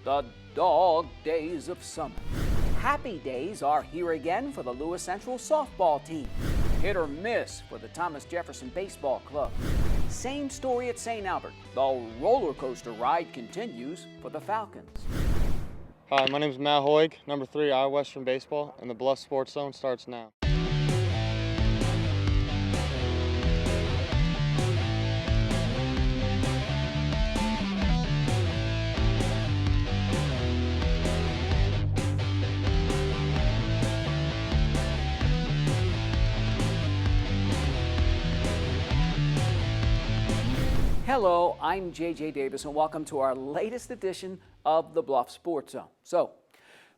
the dog days of summer. Happy days are here again for the Lewis Central softball team. Hit or miss for the Thomas Jefferson Baseball Club. Same story at St. Albert. The roller coaster ride continues for the Falcons. Hi, my name is Matt Hoig, number 3, Iowa Western Baseball, and the Bluffs Sports Zone starts now. Hello, I'm JJ Davis, and welcome to our latest edition of the Bluffs Sports Zone. So,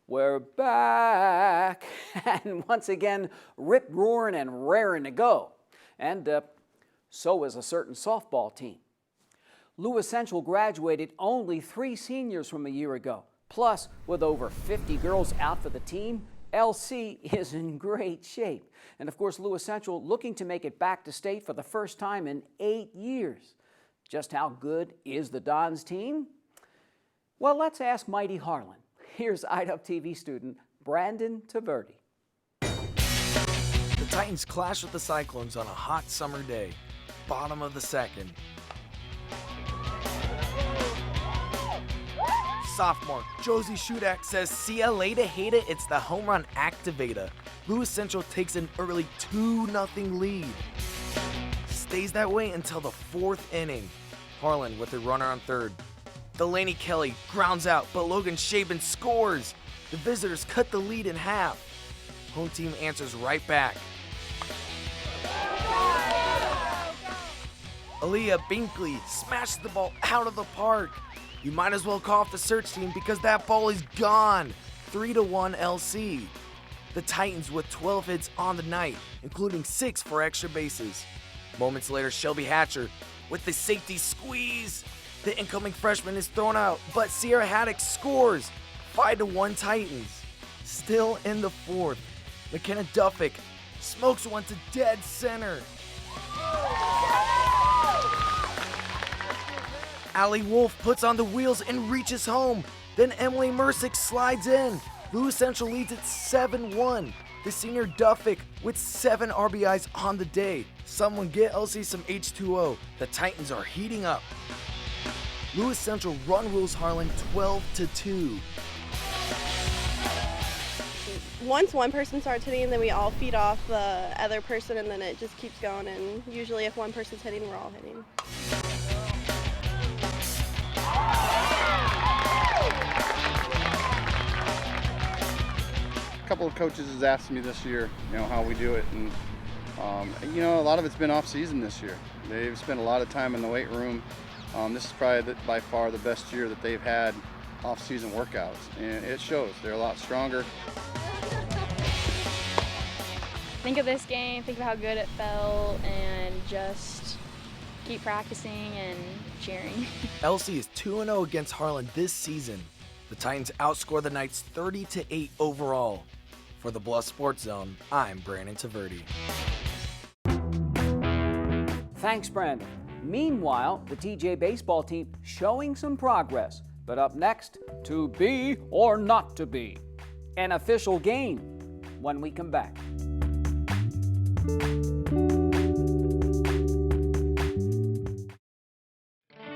we're back, and once again, rip-roaring and raring to go. And so is a certain softball team. Lewis Central graduated only 3 seniors from a year ago. Plus, with over 50 girls out for the team, LC is in great shape. And of course, Lewis Central looking to make it back to state for the first time in 8 years. Just how good is the Dons team? Well, let's ask Mighty Harlan. Here's IDUP TV student Brandon Taverdi. The Titans clash with the Cyclones on a hot summer day. Bottom of the second. Sophomore Josie Shudak says, "See ya later, hater. It's the home run activator." Lewis Central takes an early 2-0 lead. Stays that way until the 4th inning. Harlan with a runner on third. Delaney Kelly grounds out, but Logan Shaban scores. The visitors cut the lead in half. Home team answers right back. Aaliyah Binkley smashes the ball out of the park. You might as well call off the search team because that ball is gone. 3-1 LC. The Titans with 12 hits on the night, including 6 for extra bases. Moments later, Shelby Hatcher with the safety squeeze. The incoming freshman is thrown out, but Sierra Haddock scores. 5-1 Titans. Still in the 4th, McKenna Duffick smokes one to dead center. Allie Wolf puts on the wheels and reaches home. Then Emily Mersick slides in. Lewis Central leads at 7-1. The senior Duffick with 7 RBIs on the day. Someone get LC some H2O. The Titans are heating up. Lewis Central run rules Harlan 12-2. Once one person starts hitting, then we all feed off the other person, and then it just keeps going. And usually if one person's hitting, we're all hitting. A couple of coaches has asked me this year, how we do it, and a lot of it's been off season this year. They've spent a lot of time in the weight room. This is probably by far the best year that they've had off season workouts, and it shows. They're a lot stronger. Think of this game, think of how good it felt, and just keep practicing and cheering. LC is 2-0 against Harlan this season. The Titans outscore the Knights 30-8 overall. For the Bluffs Sports Zone, I'm Brandon Taverdi. Thanks, Brandon. Meanwhile, the TJ baseball team showing some progress. But up next, to be or not to be. An official game when we come back.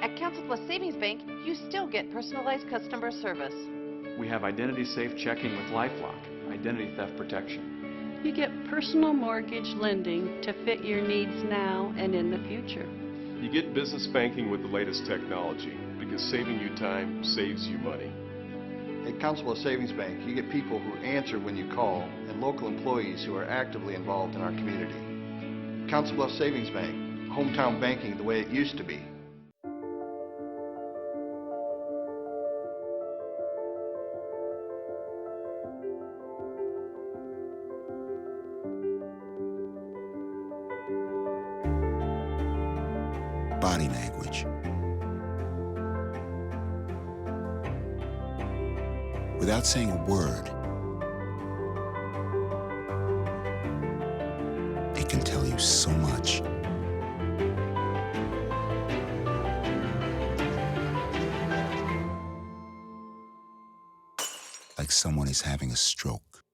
At Council Plus Savings Bank, you still get personalized customer service. We have identity-safe checking with LifeLock, identity theft protection. You get personal mortgage lending to fit your needs now and in the future. You get business banking with the latest technology because saving you time saves you money. At Council of Savings Bank, you get people who answer when you call and local employees who are actively involved in our community. Council Bluffs Savings Bank, hometown banking the way it used to be. Body language. Without saying a word, it can tell you so much. like someone is having a stroke.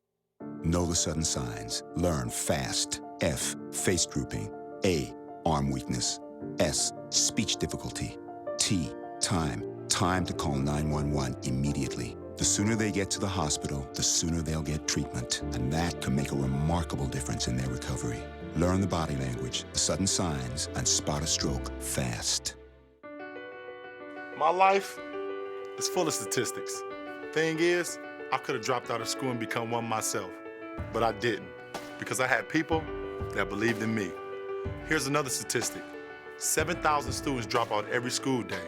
Know the sudden signs. Learn fast. F, face drooping. A, arm weakness. S, speech difficulty. T, time. Time to call 911 immediately. The sooner they get to the hospital, the sooner they'll get treatment, and that can make a remarkable difference in their recovery. Learn the body language, the sudden signs, and spot a stroke fast. My life is full of statistics. Thing is, I could have dropped out of school and become one myself, but I didn't, because I had people that believed in me. Here's another statistic. 7,000 students drop out every school day.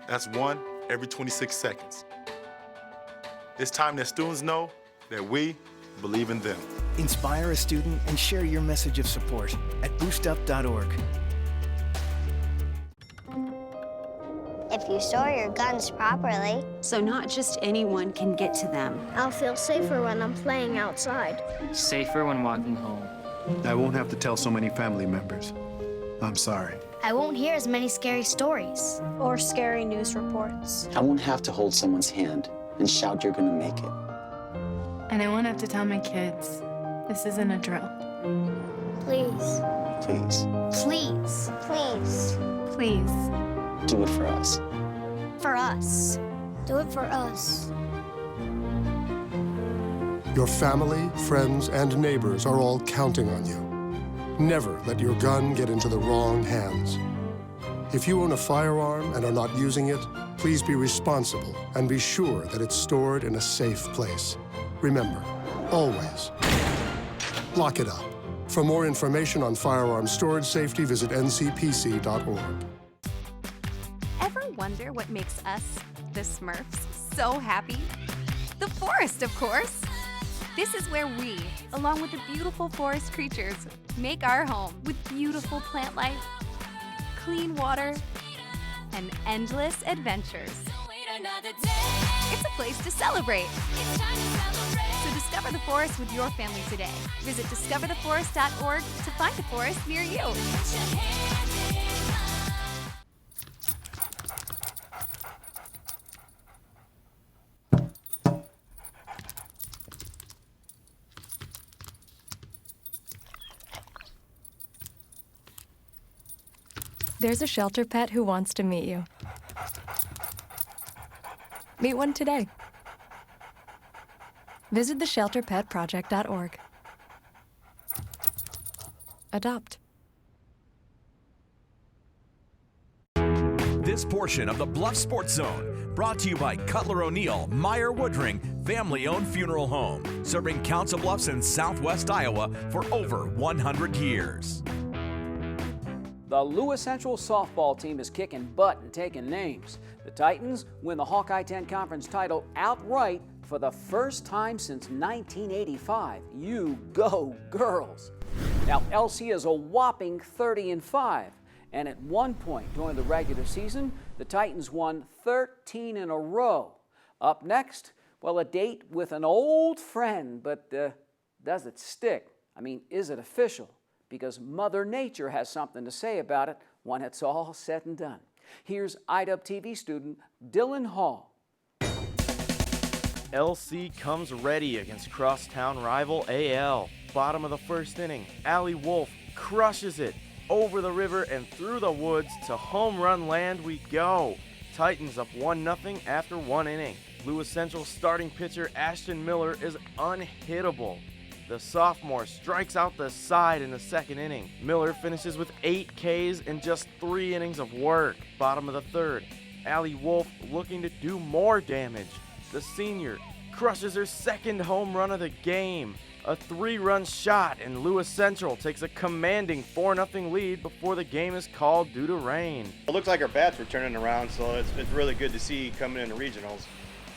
That's one every 26 seconds. It's time that students know that we believe in them. Inspire a student and share your message of support at boostup.org. If you store your guns properly. So not just anyone can get to them. I'll feel safer when I'm playing outside. Safer when walking home. I won't have to tell so many family members. I'm sorry. I won't hear as many scary stories. Or scary news reports. I won't have to hold someone's hand and shout you're gonna make it. And I won't have to tell my kids, this isn't a drill. Please. Please. Please. Please. Please. Do it for us. For us. Do it for us. Your family, friends, and neighbors are all counting on you. Never let your gun get into the wrong hands. If you own a firearm and are not using it, please be responsible and be sure that it's stored in a safe place. Remember, always, lock it up. For more information on firearm storage safety, visit ncpc.org. Ever wonder what makes us, the Smurfs, so happy? The forest, of course. This is where we, along with the beautiful forest creatures, make our home with beautiful plant life, clean water, and endless adventures. It's a place to celebrate. So discover the forest with your family today. Visit discovertheforest.org to find a forest near you. There's a shelter pet who wants to meet you. Meet one today. Visit theshelterpetproject.org. Adopt. This portion of the Bluffs Sports Zone brought to you by Cutler O'Neill, Meyer Woodring, family-owned funeral home, serving Council Bluffs in southwest Iowa for over 100 years. The Lewis Central softball team is kicking butt and taking names. The Titans win the Hawkeye 10 Conference title outright for the first time since 1985. You go, girls! Now, LC is a whopping 30-5, and at one point during the regular season, the Titans won 13 in a row. Up next, well, a date with an old friend, but does it stick? I mean, is it official? Because Mother Nature has something to say about it when it's all said and done. Here's IWTV student Dylan Hall. LC comes ready against crosstown rival AL. Bottom of the first inning, Allie Wolf crushes it over the river and through the woods to home run land we go. Titans up 1-0 after one inning. Lewis Central starting pitcher Ashton Miller is unhittable. The sophomore strikes out the side in the second inning. Miller finishes with 8 Ks in just 3 innings of work. Bottom of the third, Allie Wolf looking to do more damage. The senior crushes her second home run of the game. A 3-run shot, and Lewis Central takes a commanding 4-0 lead before the game is called due to rain. It looks like our bats were turning around, so it's really good to see coming into regionals.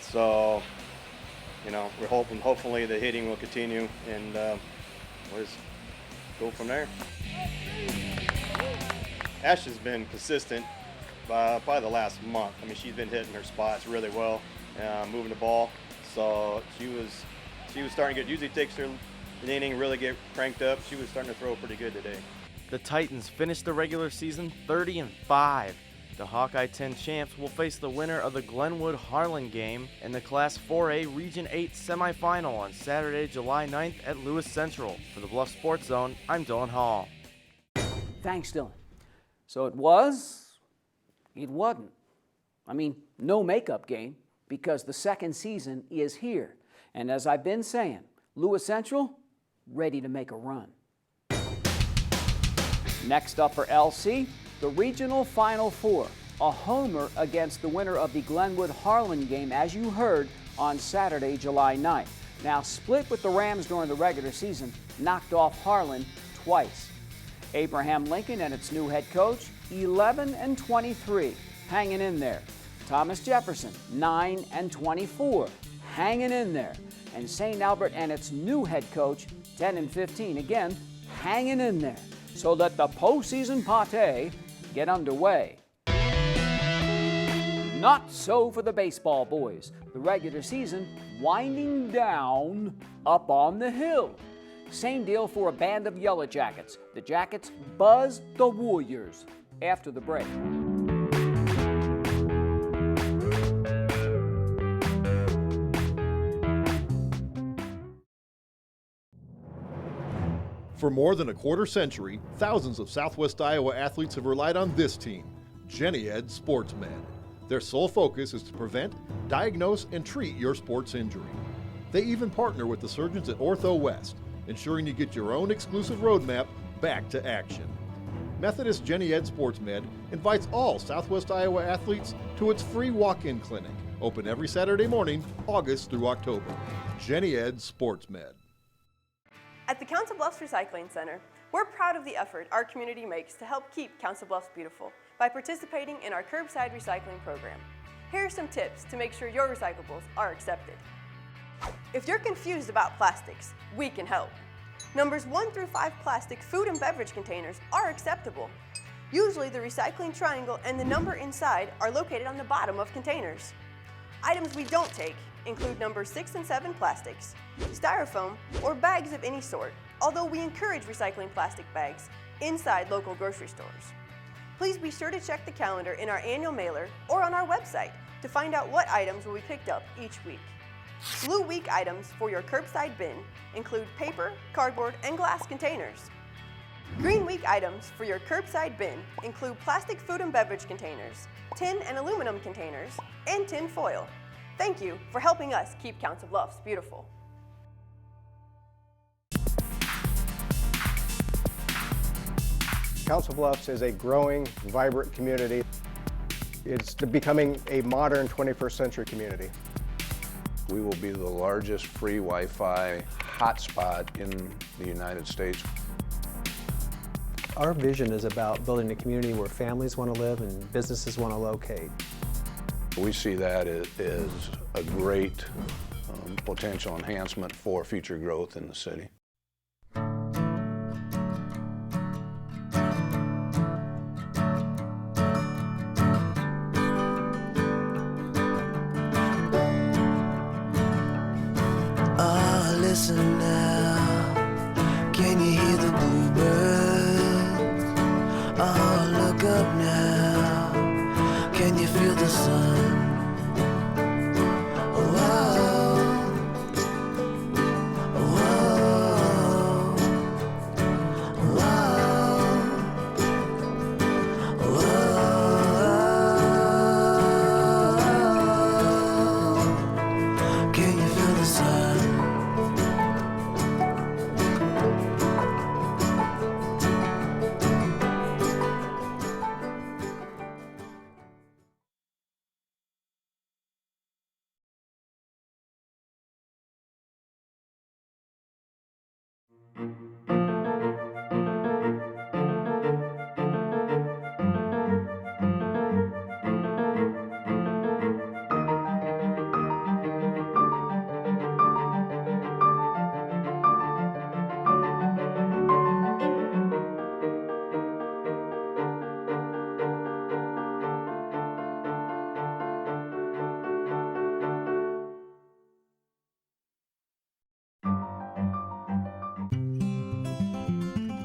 So, you know, we're hopefully the hitting will continue, and we'll just go from there. Ash has been consistent probably the last month. I mean, she's been hitting her spots really well, moving the ball. So she was starting to get, usually takes her an inning, really get cranked up. She was starting to throw pretty good today. The Titans finished the regular season 30-5. The Hawkeye 10 champs will face the winner of the Glenwood-Harlan game in the Class 4A Region 8 semifinal on Saturday, July 9th at Lewis Central. For the Bluffs Sports Zone, I'm Dylan Hall. Thanks, Dylan. So it wasn't. I mean, no makeup game, because the second season is here. And as I've been saying, Lewis Central, ready to make a run. Next up for LC, the Regional Final Four. A homer against the winner of the Glenwood-Harlan game, as you heard, on Saturday, July 9th. Now split with the Rams during the regular season, knocked off Harlan twice. Abraham Lincoln and its new head coach, 11-23, hanging in there. Thomas Jefferson, 9-24, hanging in there. And St. Albert and its new head coach, 10-15, again, hanging in there. So let the postseason party get underway. Not so for the baseball boys. The regular season winding down up on the hill. Same deal for a band of Yellow Jackets. The Jackets buzz the Warriors after the break. For more than a quarter century, thousands of Southwest Iowa athletes have relied on this team, Jenny Ed SportsMed. Their sole focus is to prevent, diagnose, and treat your sports injury. They even partner with the surgeons at Ortho West, ensuring you get your own exclusive roadmap back to action. Methodist Jenny Ed SportsMed invites all Southwest Iowa athletes to its free walk-in clinic, open every Saturday morning, August through October. Jenny Ed SportsMed. At the Council Bluffs Recycling Center, we're proud of the effort our community makes to help keep Council Bluffs beautiful by participating in our curbside recycling program. Here are some tips to make sure your recyclables are accepted. If you're confused about plastics, we can help. Numbers 1 through 5 plastic food and beverage containers are acceptable. Usually the recycling triangle and the number inside are located on the bottom of containers. Items we don't take include numbers 6 and 7 plastics, styrofoam, or bags of any sort, although we encourage recycling plastic bags inside local grocery stores. Please be sure to check the calendar in our annual mailer or on our website to find out what items will be picked up each week. Blue Week items for your curbside bin include paper, cardboard, and glass containers. Green Week items for your curbside bin include plastic food and beverage containers, tin and aluminum containers, and tin foil. Thank you for helping us keep Council Bluffs beautiful. Council Bluffs is a growing, vibrant community. It's becoming a modern 21st century community. We will be the largest free Wi-Fi hotspot in the United States. Our vision is about building a community where families want to live and businesses want to locate. We see that as a great potential enhancement for future growth in the city. Listen now, can you hear the bluebirds? Oh, look up now, can you feel the sun?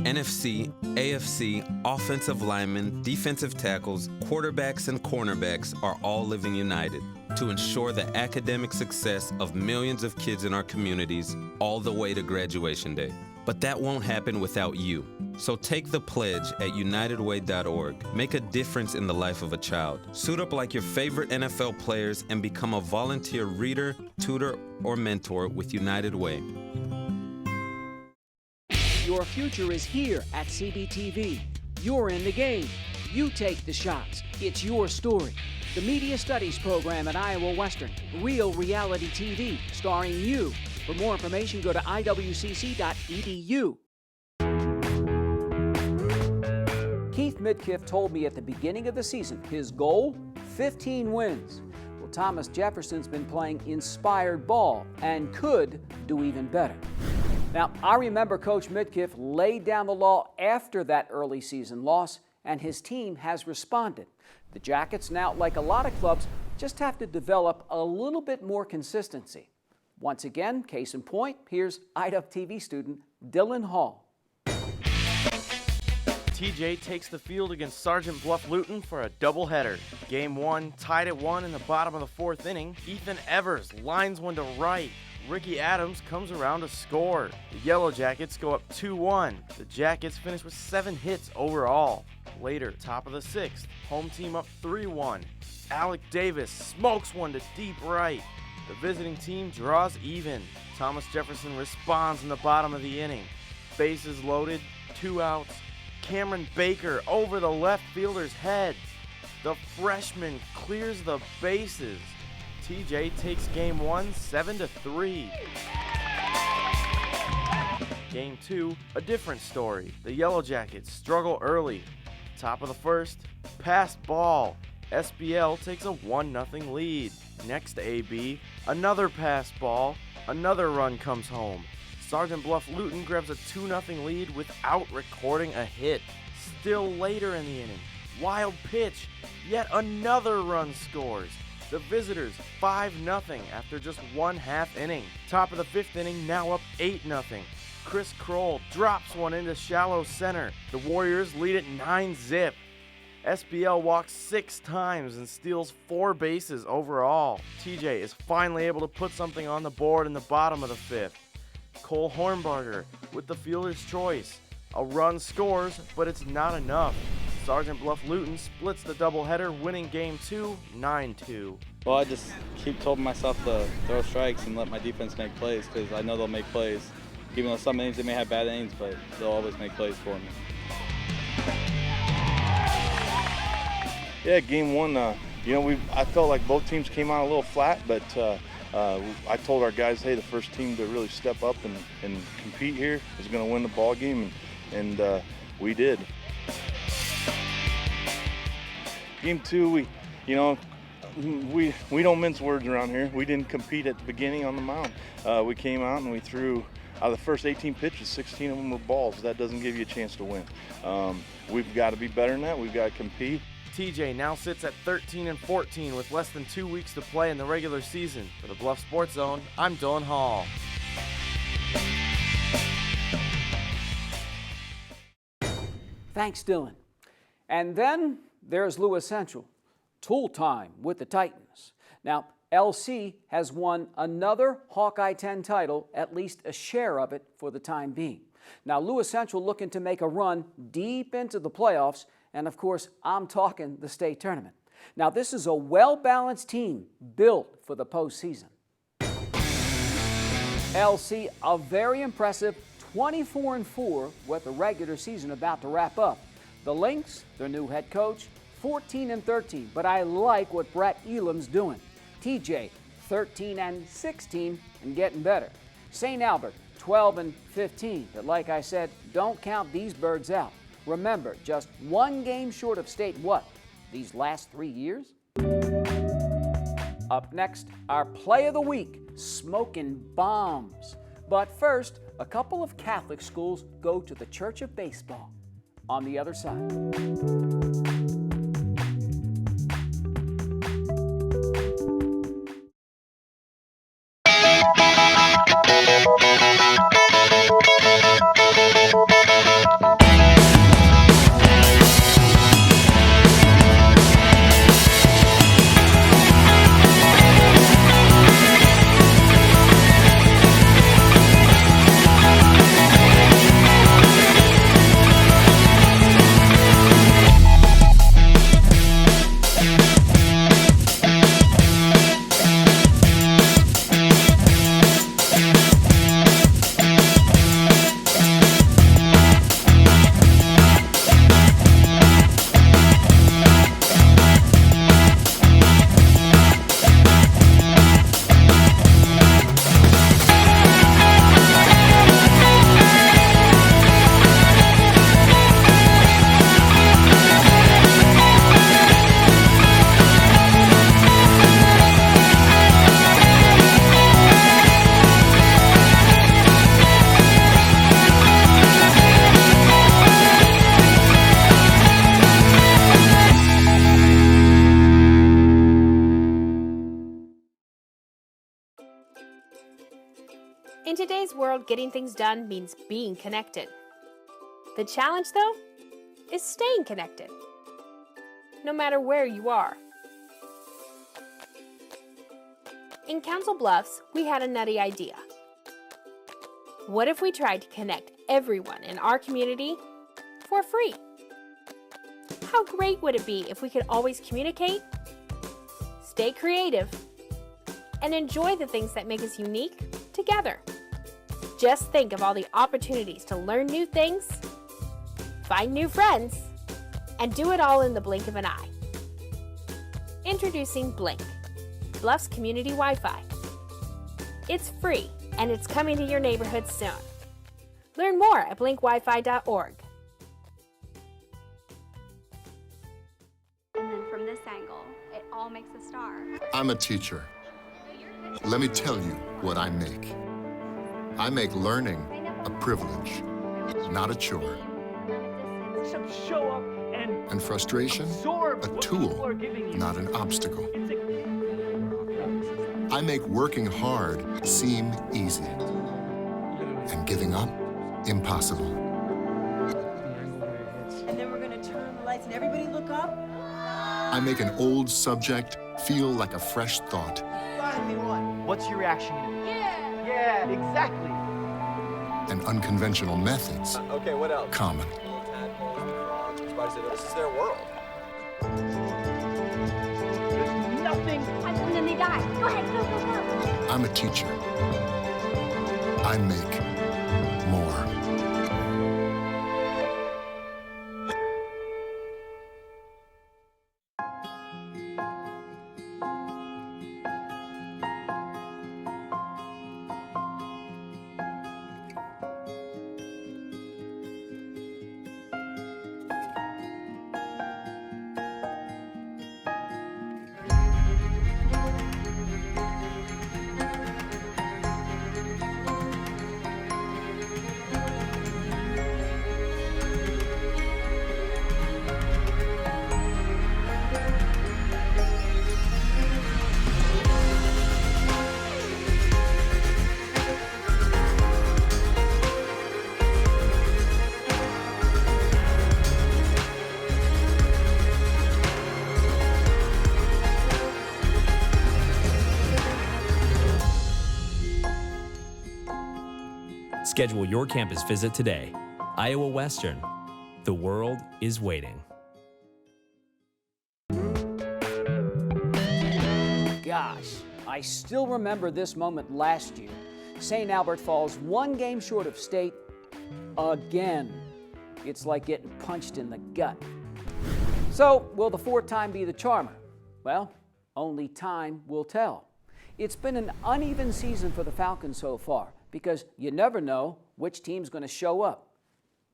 NFC, AFC, offensive linemen, defensive tackles, quarterbacks, and cornerbacks are all living united to ensure the academic success of millions of kids in our communities all the way to graduation day. But that won't happen without you. So take the pledge at unitedway.org. Make a difference in the life of a child. Suit up like your favorite NFL players and become a volunteer reader, tutor, or mentor with United Way. Your future is here at CBTV. You're in the game. You take the shots. It's your story. The Media Studies program at Iowa Western. Real reality TV starring you. For more information, go to iwcc.edu. Keith Midkiff told me at the beginning of the season his goal, 15 wins. Well, Thomas Jefferson's been playing inspired ball and could do even better. Now, I remember Coach Midkiff laid down the law after that early season loss, and his team has responded. The Jackets now, like a lot of clubs, just have to develop a little bit more consistency. Once again, case in point, here's IWTV student Dylan Hall. TJ takes the field against Sergeant Bluff Luton for a doubleheader. Game 1 tied at 1 in the bottom of the 4th inning. Ethan Evers lines one to right. Ricky Adams comes around to score. The Yellow Jackets go up 2-1. The Jackets finish with 7 hits overall. Later, top of the 6th, home team up 3-1. Alec Davis smokes one to deep right. The visiting team draws even. Thomas Jefferson responds in the bottom of the inning. Bases loaded, 2 outs. Cameron Baker over the left fielder's head. The freshman clears the bases. TJ takes game 1 7-3. Game 2, a different story. The Yellow Jackets struggle early. Top of the 1st, passed ball. SBL takes a 1-0 lead. Next to AB, another passed ball. Another run comes home. Sergeant Bluff Luton grabs a 2-0 lead without recording a hit. Still later in the inning, wild pitch, yet another run scores. The visitors 5-0 after just 1/2 inning. Top of the 5th inning, now up 8-0. Chris Kroll drops one into shallow center. The Warriors lead at 9-zip. SBL walks 6 times and steals 4 bases overall. TJ is finally able to put something on the board in the bottom of the 5th. Cole Hornbarger with the fielder's choice. A run scores, but it's not enough. Sergeant Bluff Luton splits the doubleheader, winning game 2, 9-2. Well, I just keep telling myself to throw strikes and let my defense make plays, because I know they'll make plays. Even though some innings they may have bad innings, but they'll always make plays for me. Yeah, game 1, I felt like both teams came out a little flat, but I told our guys, hey, the first team to really step up and compete here is going to win the ball game, and we did. Game 2, we don't mince words around here. We didn't compete at the beginning on the mound. We came out and we threw, out of the first 18 pitches, 16 of them were balls. That doesn't give you a chance to win. We've got to be better than that. We've got to compete. TJ now sits at 13-14 with less than 2 weeks to play in the regular season. For the Bluff Sports Zone, I'm Dylan Hall. Thanks, Dylan. And then there's Lewis Central. Tool time with the Titans. Now, LC has won another Hawkeye 10 title, at least a share of it for the time being. Now, Lewis Central looking to make a run deep into the playoffs, and of course, I'm talking the state tournament. Now, this is a well-balanced team built for the postseason. LC, a very impressive 24-4 with the regular season about to wrap up. The Lynx, their new head coach, 14-13, but I like what Brett Elam's doing. TJ, 13-16 and getting better. St. Albert, 12-15, but like I said, don't count these birds out. Remember, just 1 game short of state what? These last 3 years? Up next, our play of the week, smoking bombs. But first, a couple of Catholic schools go to the Church of Baseball. On the other side. In today's world, getting things done means being connected. The challenge, though, is staying connected, no matter where you are. In Council Bluffs, we had a nutty idea. What if we tried to connect everyone in our community for free? How great would it be if we could always communicate, stay creative, and enjoy the things that make us unique together? Just think of all the opportunities to learn new things, find new friends, and do it all in the blink of an eye. Introducing Blink, Bluffs Community Wi-Fi. It's free, and it's coming to your neighborhood soon. Learn more at blinkwifi.org. And then from this angle, it all makes a star. I'm a teacher. Let me tell you what I make. I make learning a privilege, not a chore. Show up And frustration, a tool, not an obstacle. I make working hard seem easy, and giving up impossible. And then we're going to turn the lights and everybody look up. I make an old subject feel like a fresh thought. Finally won. What's your reaction gonna be? Yeah, exactly. And unconventional methods Okay, what else? common. This is their world. There's nothing. And then they die. Go ahead, go, go, go. I'm a teacher. I make more. Schedule your campus visit today. Iowa Western. The world is waiting. Gosh, I still remember this moment last year. St. Albert falls one game short of state again. It's like getting punched in the gut. So, will the fourth time be the charmer? Well, only time will tell. It's been an uneven season for the Falcons so far, because you never know which team's going to show up.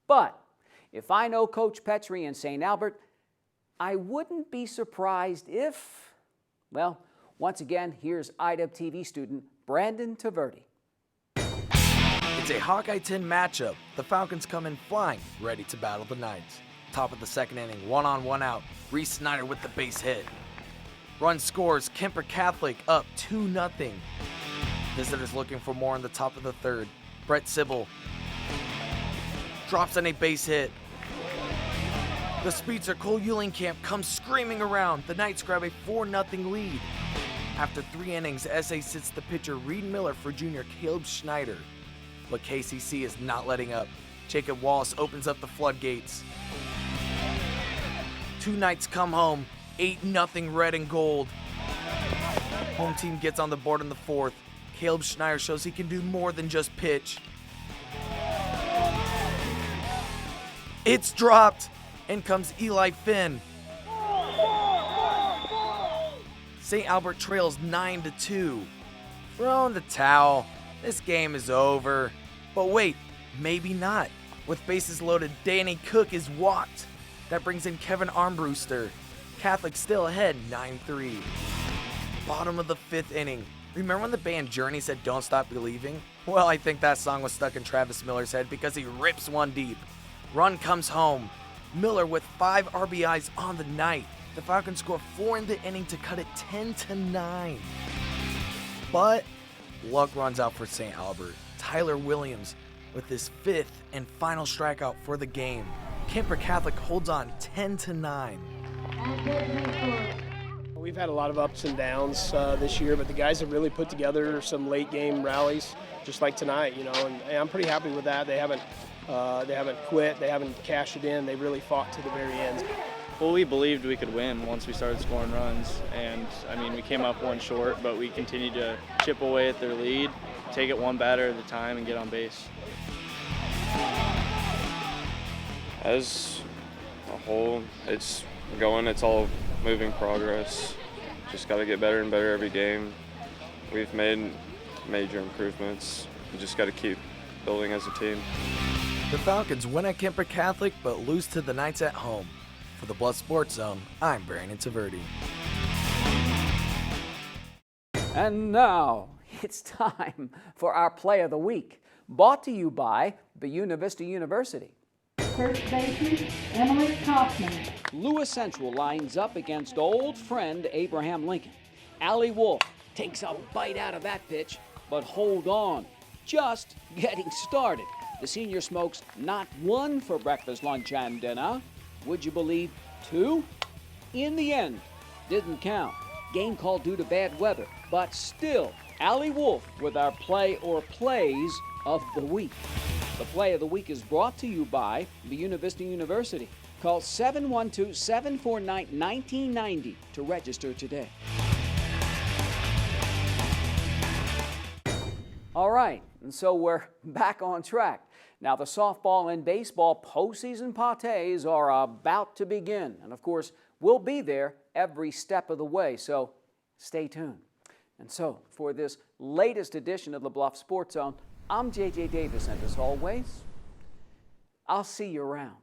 But if I know Coach Petrie and St. Albert, I wouldn't be surprised if, well, once again, here's IWTV student Brandon Taverdi. It's a Hawkeye 10 matchup. The Falcons come in flying, ready to battle the Knights. Top of the second inning, 1-on-1 out. Reese Snyder with the base hit. Run scores, Kemper Catholic up 2-0. Visitors looking for more in the top of the third. Brett Sybil drops on a base hit. The speedster Cole Eulenkamp comes screaming around. The Knights grab a 4-0 lead. After 3 innings, SA sits the pitcher Reed Miller for junior Caleb Schneider. But KCC is not letting up. Jacob Wallace opens up the floodgates. 2 Knights come home, 8-0 red and gold. Home team gets on the board in the fourth. Caleb Schneider shows he can do more than just pitch. It's dropped. In comes Eli Finn. St. Albert trails 9-2. Throw in the towel. This game is over. But wait, maybe not. With bases loaded, Danny Cook is walked. That brings in Kevin Armbruster. Catholic still ahead, 9-3. Bottom of the 5th inning. Remember when the band Journey said "Don't Stop Believing"? Well, I think that song was stuck in Travis Miller's head because he rips one deep. Run comes home. Miller with 5 RBIs on the night. The Falcons score 4 in the inning to cut it 10-9. But luck runs out for St. Albert. Tyler Williams with his 5th and final strikeout for the game. Kemper Catholic holds on 10-9. We've had a lot of ups and downs this year, but the guys have really put together some late game rallies, just like tonight, and I'm pretty happy with that. They haven't quit, they haven't cashed it in, they really fought to the very end. Well, we believed we could win once we started scoring runs, and I mean, we came up one short, but we continued to chip away at their lead, take it one batter at a time, and get on base. As a whole, it's going, it's all moving progress. Just got to get better and better every game. We've made major improvements. We just got to keep building as a team. The Falcons win at Kemper Catholic but lose to the Knights at home. For the Bluffs Sports Zone, I'm Brandon Taverdi. And now it's time for our Play of the Week, brought to you by Buena Vista University. First baseman, Emily Kaufman. Lewis Central lines up against old friend Abraham Lincoln. Allie Wolf takes a bite out of that pitch, but hold on, just getting started. The senior smokes not 1 for breakfast, lunch, and dinner. Would you believe 2? In the end, didn't count. Game called due to bad weather, but still, Allie Wolf with our Play or Plays of the Week. The Play of the Week is brought to you by Buena Vista University. Call 712-749-1990 to register today. All right, and so we're back on track. Now, the softball and baseball postseason parties are about to begin. And of course, we'll be there every step of the way, so stay tuned. And so, for this latest edition of the Bluff Sports Zone, I'm J.J. Davis, and as always, I'll see you around.